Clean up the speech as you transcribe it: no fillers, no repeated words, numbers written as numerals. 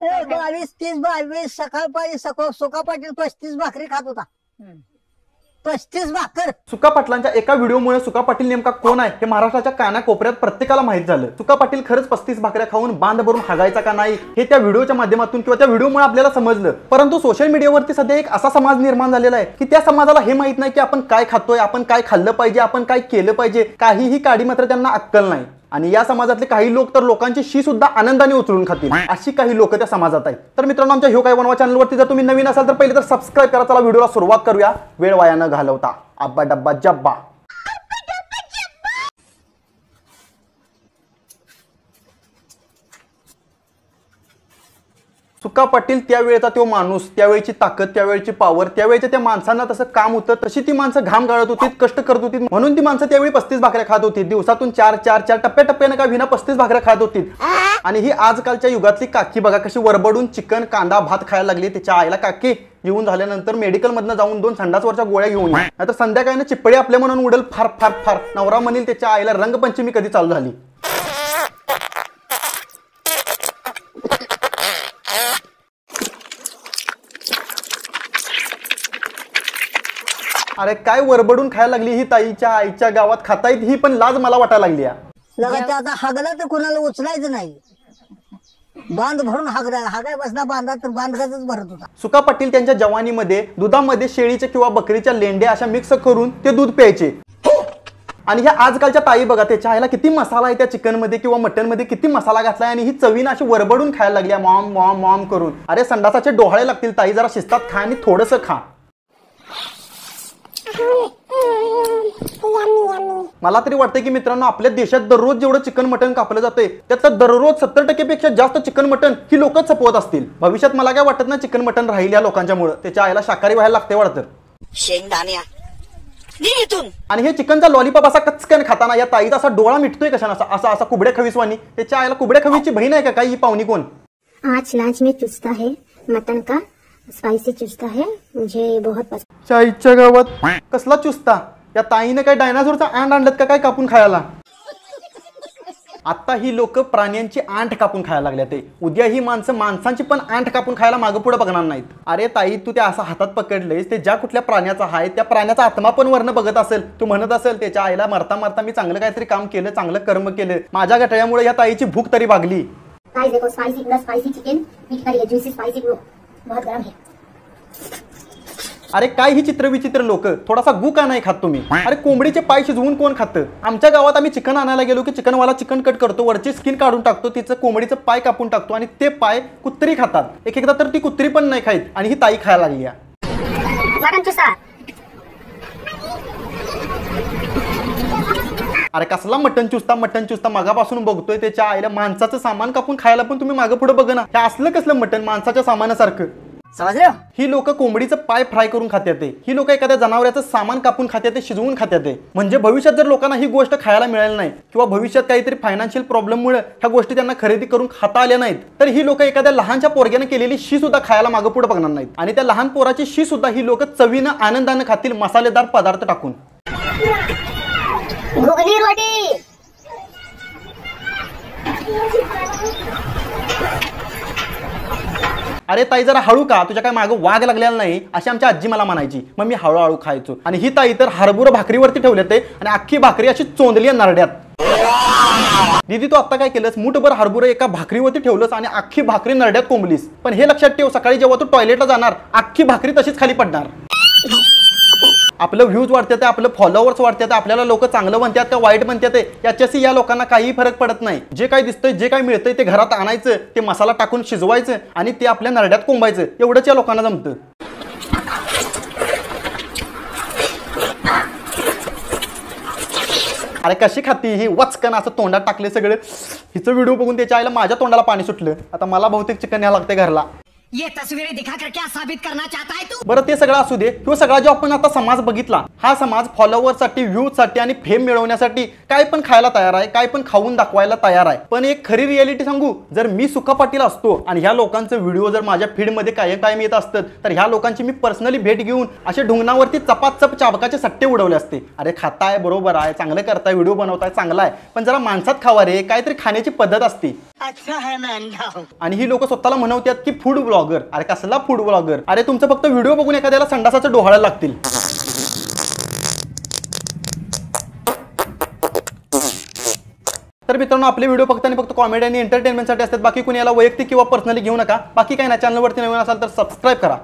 22, 30, 22 सकाळपारी सुका पाटील 35 भाकरी खात होता. 35 भाकर. सुका पाटलांच्या एका व्हिडिओमुळे सुका पाटील नेमका कोण आहे हे महाराष्ट्राच्या कानाकोपऱ्यात प्रत्येकाला माहित झालं. सुका पाटील खरंच 35 भाकऱ्या खाऊन बांध भरून हागायचा का नाही हे त्या व्हिडिओच्या माध्यमातून किंवा त्या व्हिडिओमुळे आपल्याला समजलं. परंतु सोशल मीडियावरती सध्या एक असा समाज निर्माण झालेला आहे की त्या समाजाला हे माहित नाही की आपण काय खातोय, आपण काय खाल्लं पाहिजे, आपण काय केलं पाहिजे, काहीही काडी मात्र त्यांना अक्कल नाही. आणि या समाजातले काही लोक तर लोकांची शी सुद्धा आनंदाने उचलून खातील, अशी काही लोक त्या समाजात आहेत. तर मित्रांनो, आमच्या ह्यो काय बनवा चॅनलवरती जर तुम्ही नवीन असाल तर पहिले तर सबस्क्राईब करा. चला व्हिडिओला सुरुवात करूया वेळ वाया न घालवता. अब्बा डब्बा जब्बा. सुका पाटील त्यावेळेचा तो माणूस, त्यावेळची ताकद, त्यावेळची पॉवर, त्यावेळेच्या त्या माणसांना तसं काम होतं, तशी ती माणसं घाम गाळत होती, कष्ट करत होती, म्हणून ती माणसं त्यावेळी 35 भाकऱ्या खात होती. दिवसातून 4 टप्प्याटप्प्याने का विना 35 भाकऱ्या खात होती. आणि ही आजकालच्या युगातली काकी बघा कशी वरबडून चिकन कांदा भात खायला लागली. त्याच्या आईला काकी येऊन झाल्यानंतर मेडिकल मधनं जाऊन 2 संडासवरच्या गोळ्या घेऊन या, नाहीतर संध्याकाळी चिपळे आपल्या म्हणून उडल फार फार फार. नवरा म्हणेल त्याच्या आईला रंगपंचमी कधी चालू झाली. अरे काय वरबडून खायला लागली ही ताईच्या आईच्या गावात खाता येत ही पण लाज मला वाटायला लागली. आता हागला तर कोणाला उचलायचं नाही, बांध भरून हागाय बसना बांधा तर बांधकाच भरत होता. सुका पाटील त्यांच्या जवानीमध्ये दुधामध्ये शेळीच्या किंवा बकरीच्या लेंड्या अशा मिक्स करून ते दूध प्यायचे. आणि ह्या आजकालच्या ताई बघा त्याच्या आईला किती मसाला आहे त्या चिकन मध्ये किंवा मटन मध्ये, किती मसाला घातलाय आणि ही चवीनं अशी वरबडून खायला लागली मॉम मॉम मॉम करून. अरे संडासाचे डोहाळे लागतील ताई, जरा शिस्तात खा आणि थोडंसं खा. मला तरी वाटतं की मित्रांनो, आपल्या देशात दररोज जेवढं चिकन मटन कापलं जाते त्यातलं दररोज 70% पेक्षा जास्त चिकन मटन ही लोकच सपवत असतील. भविष्यात मला काय वाटत ना चिकन मटन राहील या लोकांच्यामुळे. त्याच्या आईला शाकाहारी व्हायला लागते वाटतं. आणि हे चिकनचा लॉलीपॉप असा कचकन खाताना या ताईचा असा डोळा मिटतोय कशाने, असा असा कुबड्या खवीसवानी. त्याच्या आईला कुबड्या खवीची बहीण आहे का काही ही पाहुणी कोण? आज लंच में चुस्ता है मटन का, स्पाइसी चुस्ता है, मुझे बहुत पसंद. चाईच्या गावात कसला चुस्ता? या ताईने काय डायनासोरचा अंड आणलं का काय कापून खायला? आता ही लोक प्राण्यांची आंठ कापून खायला लागल्या. ते उद्या ही माणसं माणसांची पण आंठ कापून खायला मागं पुढे बघणार नाहीत. अरे ताई, तू त्या असं हातात पकडलेस ते ज्या कुठल्या प्राण्याचा आहे त्या प्राण्याचा आत्मा पण वर्ण बघत असेल. तू म्हणत असेल त्याच्या आईला मरता मरता मी चांगलं काहीतरी काम केलं, चांगलं कर्म केलं, माझ्या गटळ्यामुळे या ताईची भूक तरी भागली. देखो spicy plus spicy chicken mix करिए, जूसी स्पाइसी ब्रो, बहुत गरम है. अरे काय ही चित्र विचित्र लोक, थोडासा गु का नाही खात तुम्ही? अरे कोंबडीचे पाय शिजवून कोण खातं? आमच्या गावात आम्ही चिकन आणायला गेलो की चिकनवाला चिकन कट करतो, वरची स्किन काढून टाकतो, तिचं कोंबडीचं पाय कापून टाकतो आणि ते पाय कुत्री खातात. एक एकदा तर ती कुत्री पण नाही खाईत आणि ही ताई खायला लागली. अरे कसला मटन चुसता मागापासून बघतोय. त्याच्या आईला माणसाचं सामान कापून खायला पण तुम्ही मागं पुढे बघा ना. हे असलं कसलं मटन माणसाच्या सामानासारखं? समजलं? ही लोक कोंबडीचं पाय फ्राय करून खात्यात, ही लोक एखाद्या जनावराचं सामान कापून खात्यात, शिजवून खात्यात. म्हणजे भविष्यात जर लोकांना ही गोष्ट खायला मिळाली नाही किंवा भविष्यात काहीतरी फायनान्शियल प्रॉब्लेममुळे ह्या गोष्टी त्यांना खरेदी करून खाता आल्या नाहीत तर ही लोक एखाद्या लहानच्या पोरग्याने केलेली शी सुद्धा खायला मागं पुढे बघणार नाहीत. आणि त्या लहान पोराची शी सुद्धा ही लोक चवीनं आनंदानं खातील, मसालेदार पदार्थ टाकून. घुगनी रोटी. अरे ताई जरा हळू का, तुझ्या काय मागं वाघ लागलेला नाही अशी आमची आजी मला म्हणायची. मग मी हळूहळू खायचो. आणि ही ताई तर हरभुरा भाकरीवरती ठेवले ते आणि अख्खी भाकरी अशी चोंदली नरड्यात. दीदी तू आता काय केलंस, मुठभर हरभुरा एका भाकरीवरती ठेवलंस आणि अख्खी भाकरी नरड्यात कोंबलीस. पण हे लक्षात ठेव, सकाळी जेव्हा तू टॉयलेटला जाणार अख्खी भाकरी तशीच खाली पडणार. आपलं व्ह्यूज वाढतात, आपलं फॉलोअर्स वाढतात, आपल्याला लोक चांगलं म्हणतात का वाईट म्हणतात याच्याशी या लोकांना काही फरक पडत नाही. जे काही दिसतंय, जे काही मिळतंय ते घरात आणायचं, ते मसाला टाकून शिजवायचं आणि ते आपल्या नरड्यात कोंबायचं, एवढंच या लोकांना जमतं. अरे कशी खाती ही वचकन, असं तोंडात टाकले सगळे. हिचं व्हिडिओ बघून त्याच्या आईला माझ्या तोंडाला पाणी सुटलं. आता मला बहुतेक चिकन यायला लागते घरला. ये तस्वीरें दिखाकर क्या साबित करना चाहता है तू? बरं ते सगळं असू दे, किंवा सगळा जो आपण आता समाज बघितला, हा समाज फॉलोअर्ससाठी, व्ह्यूजसाठी आणि फेम मिळवण्यासाठी काय पण खायला तयार आहे, काय पण खाऊन दाखवायला तयार आहे. पण एक खरी रियालिटी सांगू, जर मी सुका पाटील असतो आणि ह्या लोकांचं व्हिडिओ जर माझ्या फीडमध्ये कायम येत असतं, तर ह्या लोकांची मी पर्सनली भेट घेऊन असे ढुंगणावरती चपाचप चाबकाचे सट्टे उडवले असते. अरे खाताय बरोबर आहे, चांगलं करताय, व्हिडिओ बनवताय, चांगला आहे, पण जरा माणसात खावा रे, काहीतरी खाण्याची पद्धत असते. अच्छा है मैं अंधा हूँ. आणि ही लोक स्वतःला म्हणवतात की फूड ब्लॉगर. अरे कसला फूड ब्लॉगर? अरे तुमचं फक्त व्हिडिओ बघून एखाद्याला संडासाचं डोहाळ्याला लागतील. तर मित्रांनो, आपले व्हिडिओ फक्त आणि फक्त कॉमेडी आणि एंटरटेनमेंटसाठी असतात. बाकी कोणी याला वैयक्तिक किंवा पर्सनली घेऊ नका. बाकी काय ना, चॅनलवरती नवीन असाल तर सबस्क्राईब करा.